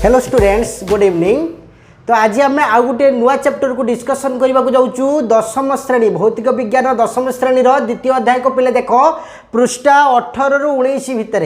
Hello students good evening. तो आज आम आउ गोटे नुआ चैप्टर को डिस्कसन करने को जाऊँ दशम श्रेणी भौतिक विज्ञान दशम श्रेणी द्वितीय अध्याय को पिले देख पृष्ठा 18 रु 19 भितर।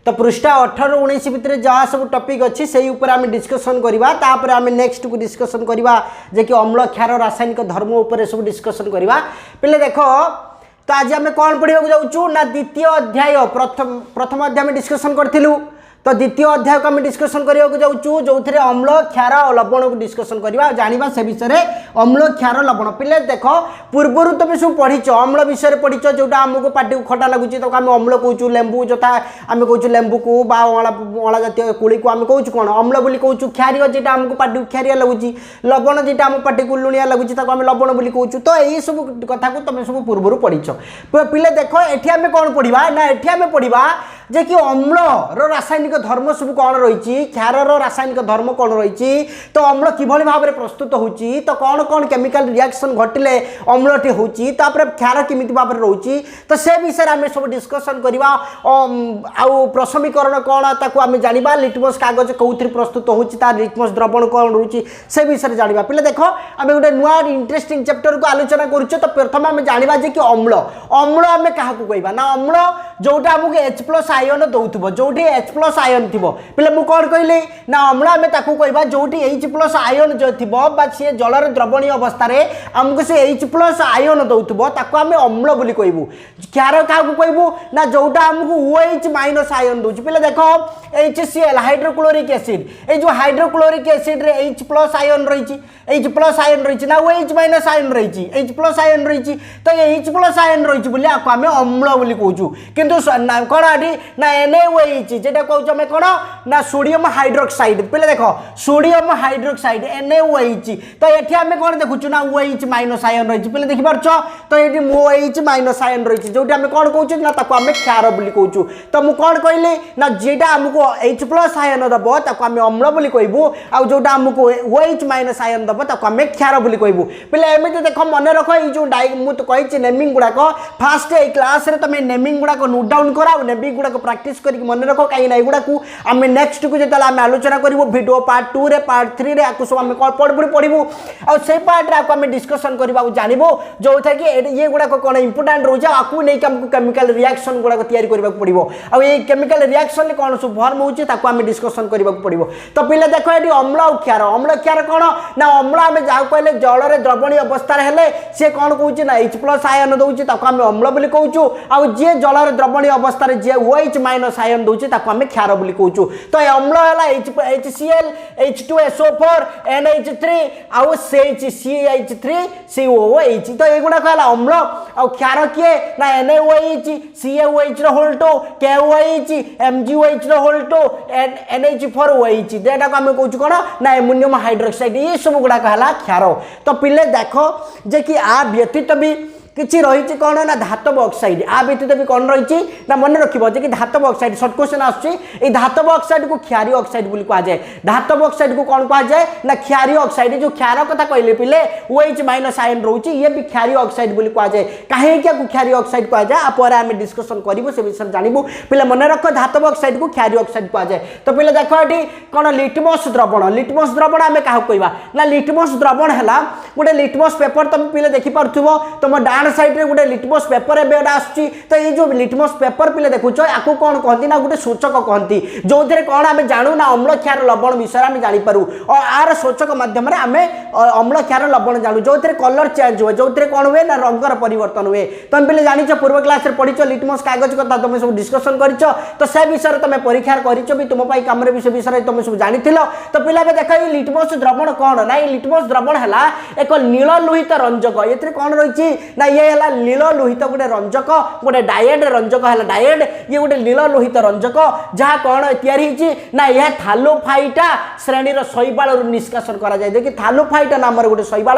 तो पृष्ठा 18 रु 19 भितर जहाँ सब टॉपिक अच्छी से ऊपर आम डिस्कसन करवा तापर आम नेक्स्ट को डिस्कसन करवा जे कि अम्ल क्षार रासायनिक धर्म उपर सब डिस्कसन करवा पिले देख। तो आज आम कौन पढ़ा जाऊँ ना द्वितीय अध्याय प्रथम अध्याय में डिस्कसन करूँ। तो द्वितीय अध्याय को आम डिस्कसन करने जाऊँ जो थे अम्ल क्षार और लवण को डिस्कसन करवा जाना से विषय में अम्ल क्षार लवण पिले देख पूर्वर तुम सब पढ़ीच अम्ल विषय पढ़ीच जोटा आमको पार्टी को खटा लगुच तो आम अम्ल कहूँ लेंबू जोटा आम कहूँ लेंबू को अला जातीय कोड़ी को आम कहूँ कौन अम्ल बोली कहूँ क्षारीय जेटा आमको पार्टी को क्षारिया लगुच लवण जेटा आम पार्टी को लुणिया लगुच आम लवण बोली कहूँ। तो यही सब कथा को तुम सब पूर्वर पढ़ीच पिले देख ये आम कौन पढ़ा ना ये आम पढ़ा जे कि अम्ल रासायनिक धर्म सब कौन रही क्षार रासायनिक धर्म कौन रही तो अम्ल किभली भाव में प्रस्तुत होची तो कौन कौन केमिकल रिएक्शन घटिले अम्लटी होची तापर क्षार किमिति भाव में रोची तो से विषय आम सब डिस्कसन करवा आउ प्रशमीकरण कौन ताकू आम जाना लिटमस कागज कौन प्रस्तुत होची तार लिटमस द्रवण कौन रोची से विषय जाना पिले देख आम गोटे नुआ इंटरेस्टिंग चैप्टर को आलोचना करुचे। तो प्रथम आम जाना जे कि अम्ल अम्ल आम क्या कहवा ना अम्ल जोटा आमको H+ आयन दौथबो जोठी H+ आयन थिबो पिले मु कोन कहली ना अम्ल आमे ताकू कहबा जोठी H+ आयन जो थिबो बा से जलर द्रवणीय अवस्था रे हमको से H+ आयन दौथबो ताकू आमे अम्ल बोली कहबू। क्षार काकू कहबू ना जोटा हमको OH- आयन दउछ पिले देखो HCl हाइड्रोक्लोरिक एसिड ए जो हाइड्रोक्लोरिक एसिड रे H+ आयन रहिछि H+ आयन रहिछि ना OH- आयन रहिछि H+ आयन रहिछि तो H+ आयन रहिछि बोली आको आमे अम्ल बोली कहूछु। किंतु कोन आडी ना NaOH जेटा कहूछ हमें कोन ना सोडियम हाइड्रोक्साइड पिले देखो सोडियम हाइड्रोक्साइड NaOH तो एठी हमें कोन देखुछु ना OH- आयन रहिछि पिले देखि परछ तो एठी OH- आयन रहिछि जोटा हमें कोन कहूछु ना ताको हमें क्षार बोली कहूछु। तो मु कोन कहली ना जेटा हमको H+ आयन दबो ताको हमें अम्ल बोली कहबू आ जोटा हमको OH- आयन दबो ताको हमें क्षार बोली कहबू। पिले एमिति देखो मन रखो ई जो मु तो कहिछि नेमिंग गुडा को फास्ट ए क्लास रे तमे नेमिंग गुडा को नोट डाउन कराओ नेमिंग गुडा को प्रैक्टिस करके मन रखो कहीं ना एगुड़ा को आम नेक्स्ट को जो आम आलोचना करूँ वीडियो पार्ट 2 रे पार्ट 3 रे आकु सब आम पढ़ू आ से पार्ट रे आम डिस्कसन करबा जानबो जो था कि ये गुडा कौन इंपोर्टेंट रोचे आपको नहीं हमको केमिकल रिएक्शन गुडा तैयारी करबा पड़ो आ ये केमिकल रिएक्शन कौन सब फॉर्म होची ताको आम डिस्कसन करबा पड़ो। तो पिले देखो ये अम्ल और क्षार कौन ना अम्ल आम जहाँ कहले जल में द्रवणीय अवस्था हेले सी कौन कहूँ ना H+ आयन दौची आम अम्ल बोली कहूँ आ जी जल द्रवणीय अवस्था जी OH- आयन दौची आम क्षार बोली कहूँ। तो अम्ल है HCl H2SO4 NH3 आउ CH3COOH तो युवा है अम्ल आ क्षार किए ना NaOH CaOH होल्टो KOH MgOH NH4OH जेटा को आम कहूँ कौन ना एमोनियम हाइड्रोक्साइड ये सब गुड़ाक है क्षार। तो पिले देख जे कि आ व्यतीत भी किसी रही कौन ना धातव ऑक्साइड आ व्यतीत भी कौन रही ना मन रखिए जे कि धातव ऑक्साइड सर्ट क्वेश्चन आसुच्छी धातव ऑक्साइड को क्षारीय ऑक्साइड बोली कहुए धातव ऑक्साइड को कौन कहुए ना क्षारीय ऑक्साइड जो क्षार कथा कहले पिले OH- आयन रोचे ये भी क्षारीय ऑक्साइड बोली कहुए कहीं क्षारीय ऑक्साइड कहुए आपर आम डिस्कसन करूँ से विषय जानू पिले मन रख धातव ऑक्साइड को क्षारीय ऑक्साइड कहुए। तो पिले देख ये कौन लिटमस द्रवण आम क्या कहवा ना लिटमस द्रवण है गोटे लिटमस पेपर तुम पिले देखिपुव तुम डाण साइड रे गोटे लिटमस पेपर एबे आसुची। तो ये जो लिटमस पेपर पिले देखुच आपको कौन कहती ना गोटे सूचक कहती जो थे कौन आम जानू ना अम्ल क्षार लवण विषय आम जानीपरू और आर सूचक माध्यम आम अम्ल क्षार लवण जानू जो थे कलर चेंज हुए जो थे कौन हुए ना रंगर परिवर्तन हुए। तुम पे जानिच पूर्व क्लास रे पढ़िच लिटमस कागज कथा तुम सब डिस्कसन करिच तो से विषय तुम परीक्षा करिच भी तुम कम भी से विषय तुम सब जानी। तो पिला देख ये लिटमस द्रवण कौन ना लिटमस द्रवण है एक नील लोहित रंजक ये कौन रही ना ये है नील लोहित गोटे रंजक गोटे डायड रंजक है डायड ये गोटे नील लोहित रंजक जहाँ कौन या ना यह थालोफाइटा श्रेणी शैवाल निष्कासन करा जाए देखिए थालोफाइटा नाम गोटे शैवाल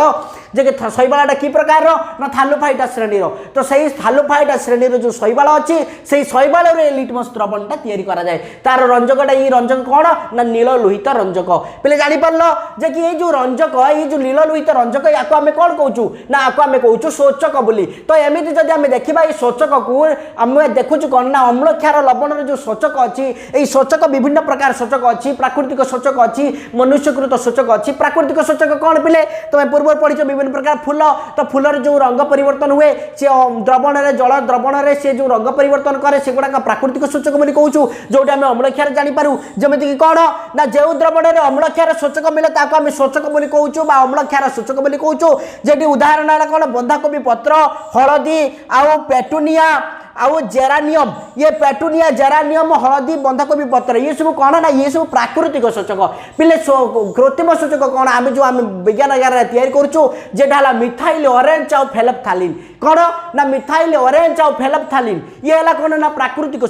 जे कि शैवालटा कि प्रकार ना थालोफाइटा श्रेणी तो सही थालोफाइटा श्रेणी जो शैवाल अच्छी से शैवाल लिटमस द्रवणटा तैयारी करा जाए तार रंजकटा ये रंजक कौन ना नील लोहित रंजक पे जापर जे कि ये जो रंजक ये जो नील लोहित रंजक या आम कौन कहूँ ना आम कहूँ सूचक बोली तो एमती जब आम देखा ये शोचक को आम देखु कौन ना अम्ल क्षार लवण जो शोचक अच्छी ये शोचक विभिन्न प्रकार शोचक अच्छी प्राकृतिक शोचक अच्छी मनुष्यकृत शोचक अच्छी प्राकृतिक शोचक कौन पिले तुम पूर्व पढ़ी विभिन्न प्रकार फूल तो फूलर जो रंग परिवर्तन हुए सी द्रवण में जल द्रवण में सी जो रंग परिवर्तन करे से गुड़ाक प्राकृतिक शोचक बोली कहूँ जोटा आम अम्ल क्षार जानीपारू जमीक कौन ना जो द्रवण में अम्ल क्षार शोचक मिले आम शोचक बोली कहूँ अम्ल क्षार शोचक बोली कहूँ जेटी उदाहरण है कौन बंधाकोबी पत्र हलदी आउ पेटुनिया आउ जेरानियम ये पेटुनिया जेरानियम हलदी बंधाकोबी पत्र ये सब कौन ना ये सब प्राकृतिक शोचक पिले कृत्रिम शोचक कौन आम जो आम विज्ञान गार जेटा मिथाइल ऑरेंज आउ फेलप्थालिन कौन ना मिथाइल ऑरेंज आउ फेलप्थालिन ये है कौन ना प्राकृतिक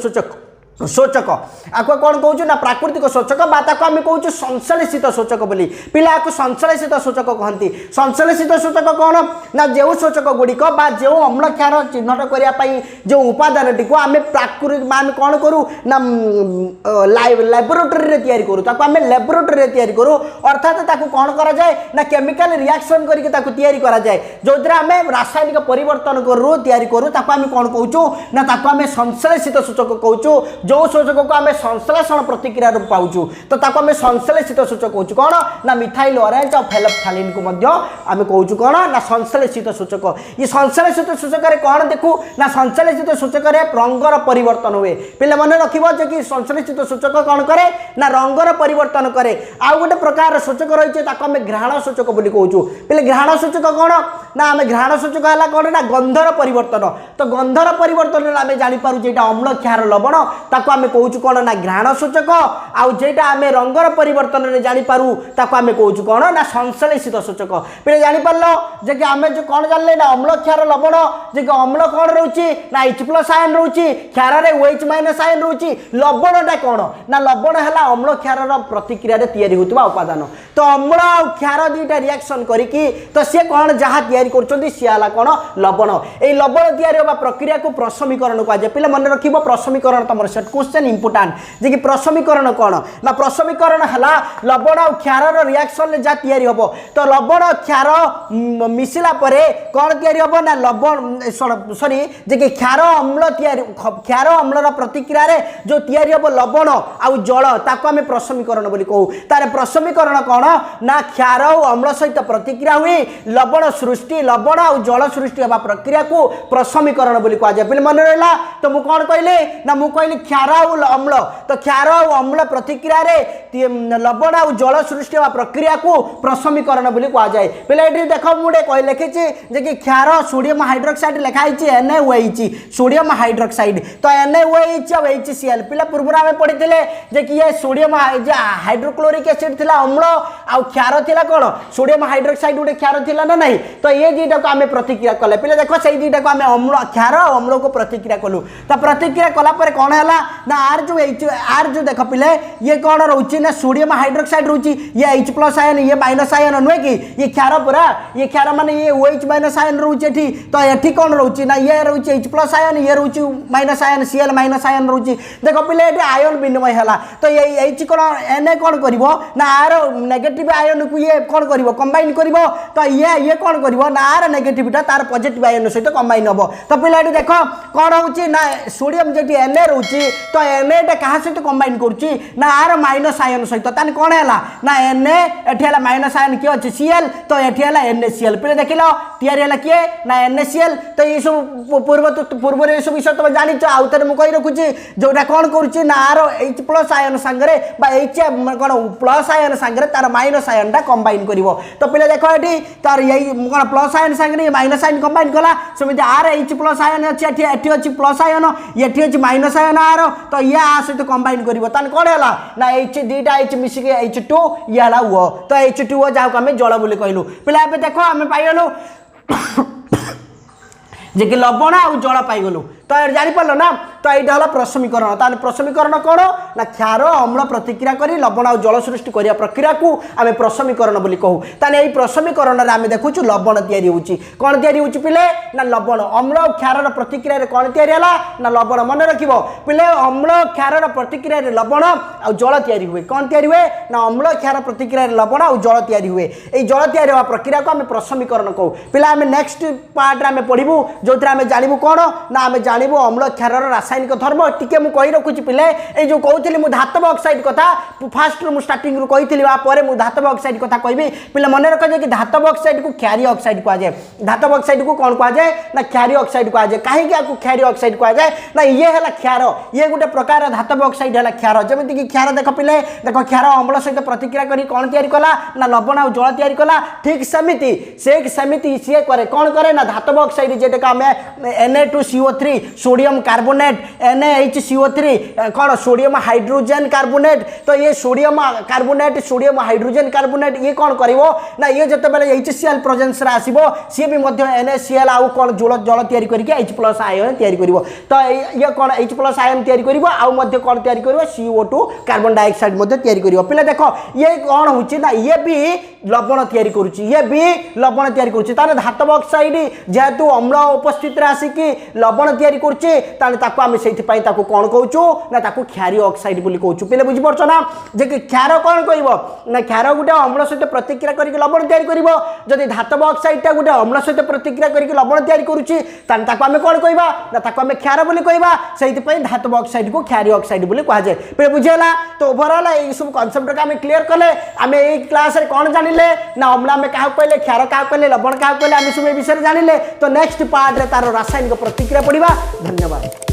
शोचक आपको कौन कहूँ ना प्राकृतिक शोचक आम कहूँ संश्लेषित शोचक बोली पिला आपको संश्लेषित शोचक कहती संश्लेषित शोचक कौन ना जो शोचक गुड़िक जो अम्ल क्षार चिन्हट करने जो उपादान टी आम प्राकृतिक आम कौन करूँ ना लैबोरेटरी तैयारी करूँ आम लैबोरेटरी तैयारी करूँ अर्थात कौन कराए ना केमिकल रिएक्शन करके कराए जो आम रासायनिक परिवर्तन करूँ तैयारी करूँ आम कौन कहूँ ना आम संश्लेषित शोचक कहूँ जो शोचक को आम संश्लेषण प्रतिक्रिया पाऊँ तो आम संश्लेषित शोचक कहूँ कौन ना मिथाइल ऑरेंज और फेलप्थालिन को आम कहूँ कौन ना संश्लेषित शोचक ये संश्लेषित शोचक कौन देखू ना संश्लेषित शोचक रंगर परिवर्तन हुए पे मन रखिए कि संश्लेषित शोचक कौन करे ना रंगर परिवर्तन करे आउ गोटे प्रकार शोचक रही है आम घ्राण शोचक बोली कहूँ पे घ्राण शोचक कौन ना आम घ्राण शोचक है कौन ना गंधर परिवर्तन तो गंधर परिवर्तन आम जापर जेटा अम्ल क्षार लवण ताको आमे कहूँ कौन ना घ्राण सूचक आउ जेटा आमे रंगर परिवर्तन में जानीपारू ताको आमे कहूँ कौन ना संश्लेषित सूचक पे जानीपार जे कि आमे जो कौन जानले ना अम्ल क्षार लवण जे कि अम्ल कौन रोचे ना H+ आयन रोचे क्षार OH- आयन रोचे लवणटा कौन ना लवण है अम्ल क्षार प्रतिक्रिया तैयारी होता उपादान तो अम्ल और क्षार दुईटा रिएक्शन करी तो सी कौन जहाँ तैयारी कर सी है कौन लवण ये लवण तैयारी होगा प्रक्रिया को प्रशमीकरण कहुए पे मन रख प्रशमीकरण तुम क्वेश्चन इंपोर्टाट जे कि प्रशमीकरण कौन ना प्रशमीकरण है लवण और क्षार रिएक्शन जहाँ तैयारी हम तो लवण क्षार मिसिला कौन तैयारी हम ना लवण सॉरी जे कि क्षार अम्ल तैयारी क्षार अम्लर प्रतिक्रिया रे जो तैयारी हम लवण आउ जल ताको आम प्रशमीकरण बोली कहू तार प्रशमीकरण कौन ना क्षार और अम्ल सहित प्रतिक्रिया हुई लवण सृष्टि लवण और जल सृष्टि होगा प्रक्रिया को प्रशमीकरण बोली कहुए पे मन रहा तो मुझे कौन कहली ना मुझे कहली क्षार और अम्ल तो क्षार और अम्ल प्रतिक्रिया रे लवण और जल सृष्टि होगा प्रक्रिया को प्रशमीकरण बोली कहुए पे ये देख मुझे कह लिखी जे कि क्षार सोडियम हाइड्रोक्साइड लिखाई NaOH सोडियम हाइड्रोक्साइड तो NaOH और HCl पे पूर्व आम पढ़ी जे कि ये सोडियम हाइड्रोक्लोरिक एसिड थिला अम्ल आउ क्षार थिला कौन सोडियम हाइड्रोक्साइड गोटे क्षार थिला ना नहीं तो ये दुईटा को आम प्रतिक्रिया कले पे देख से दुईटा को आम अम्ल क्षार और अम्ल को प्रतिक्रिया कलु तो प्रतिक्रिया कलापर कौन है ना आर जो देख पिले ये कौन रोचे ना सोडियम हाइड्रोक्साइड रोचे ये H+ आयन ये माइनस आयन नुहे कि ये क्षार पूरा ये क्षार माने ये OH- आयन रोचे तो ये कौन रोचे ना ये रोचे H+ आयन ये रोचे माइनस आयन Cl- आयन रोचे देख पिले ये आयन विनिमय है तो ये H कौन Na कौन कर ना आर नेगेटिव आयन को ये कौन कर कंबाइन कर तो ये कौन कर ना आर नेगेटिविटा तार पॉजिटिव आयन सहित कंबाइन हम तो पिला देख कौन हो ना सोडियम जी Na रोचे तो Na क्या सहित कंबाइन कर ना आर माइनस आयन सहित ताने कौन है ना Na एठी माइनस आयन किए अच्छे Cl तो ये NaCl पे देख लो तैयारी है किए ना NaCl तो ये सब पूर्व ये सब विषय तुम जानी आउ थे मुझे कही रखुची जोटा कौन कर ना आर H+ आयन सांगे H कौन प्लस आयन सांगे तार माइनस आयन कंबाइन कर तो पे देख ये तार यही कौन प्लस आयन सांगे माइनस आयन कंबाइन कला सेमती आर H+ आयन अच्छी अच्छी प्लस आयन ये अच्छी माइनस आयन आर तो ये आ सहित कंबाइन कर कौन है ना H दुईटा H मिसिक H2 ये है वो तो H2O जहाँ आम जल बोली कहलु पिला देख आम पाइगलु जे कि लवण आउ जल पाइगलु तो जापर ना तो यहाँ है प्रशमीकरण ताले प्रशमीकरण कौन ना क्षार अम्ल प्रतिक्रिया कर लवण और जल सृष्टि करने प्रक्रिया को आम प्रशमीकरण बोली कहूँ ताले प्रशमीकरण में आम देखु लवण या कौन या पिले ना लवण अम्ल और क्षार प्रतिक्रिया कौन या ना लवण मन रख पिले अम्ल क्षार प्रतिक्रिया लवण और जल या हुए कौन या हुए ना अम्ल क्षार प्रतिक्रिया लवण और जल या हुए ये जल या प्रक्रिया को आम प्रशमीकरण कहूँ पिला आम नेक्स्ट पार्ट में पढ़ू जो आम जानू कौन ना आम जानू अम्ल क्षार रासायनिक धर्म टी मुझे कही रखुच्छी पिले ये जो कहती मुझे धातव ऑक्साइड कथा फास्ट रू स्टार्टिंग रू कही मुझे धातव ऑक्साइड कथा कहि पिला मन रख कि धातव ऑक्साइड को क्षारीय ऑक्साइड कहुए धातव ऑक्साइड को कौन कहुए ना क्षारीय ऑक्साइड कहुए कहीं आपको क्षारीय ऑक्साइड कहुए ना ये है क्षार ये गोटे प्रकार धातव ऑक्साइड है क्षार जमीन कि क्षार देख पिले देख क्षार अम्ल सहित प्रतिक्रिया कर कौन या कला ना लवण और जल या कला ठीक सेमती सेमती सी करे कौन करे ना धातव ऑक्साइड जेटा आम Na2CO3 सोडियम कार्बोनेट NaHCO3 कौन सोडियम हाइड्रोजन कार्बोनेट तो ये sodium carbonate sodium hydrogen carbonate ये कौन करिवो ना ये जते बेले HCl प्रेजेंस रे आसीबो सी भी मध्य NaCl आउ कौन जल जल तयारी करके H+ आयन तयारी करिवो तो ये कौन H+ आयन तयारी करिवो आउ मध्य कौन तयारी करिवो CO2 कार्बन डाइऑक्साइड मध्य तयारी करिवो पिले देखो ये कौन होची ना ये भी लवण तयारी करूची ये भी लवण तयारी करूची ताने धातव ऑक्साइड जेहेतु अम्ल उपस्थित रे आसी लवण तयारी करूची ताने ताको आमे सेति पई ताको कौन कहूचु ना ताको क्षारीय ऑक्साइड बोली कहूचु पिले बुझि परछ ना जे कि क्षार कौन कहइबो ना क्षार गुटे अम्ल सहित प्रतिक्रिया करके लवण तयारी करिवो जदि धातव ऑक्साइड टा गुटे अम्ल सहित प्रतिक्रिया करके लवण तयारी करूची ताने ताको आमे कौन कहइबा ना ताको आमे क्षार बोली कहइबा सेति पई धातव ऑक्साइड को क्षारीय ऑक्साइड बोली कहा जाय पिले बुझिला तो ओवरऑल ए सब कांसेप्ट का आमे क्लियर करले आमे ए क्लास रे कौन जानिले ना अम्ल आमे काहा कहले क्षार काहा कहले लवण काहा कहले आमे सब ए विषय जानिले तो नेक्स्ट पार्ट रे तार रासायनिक प्रतिक्रिया पढ़िबा धन्यवाद।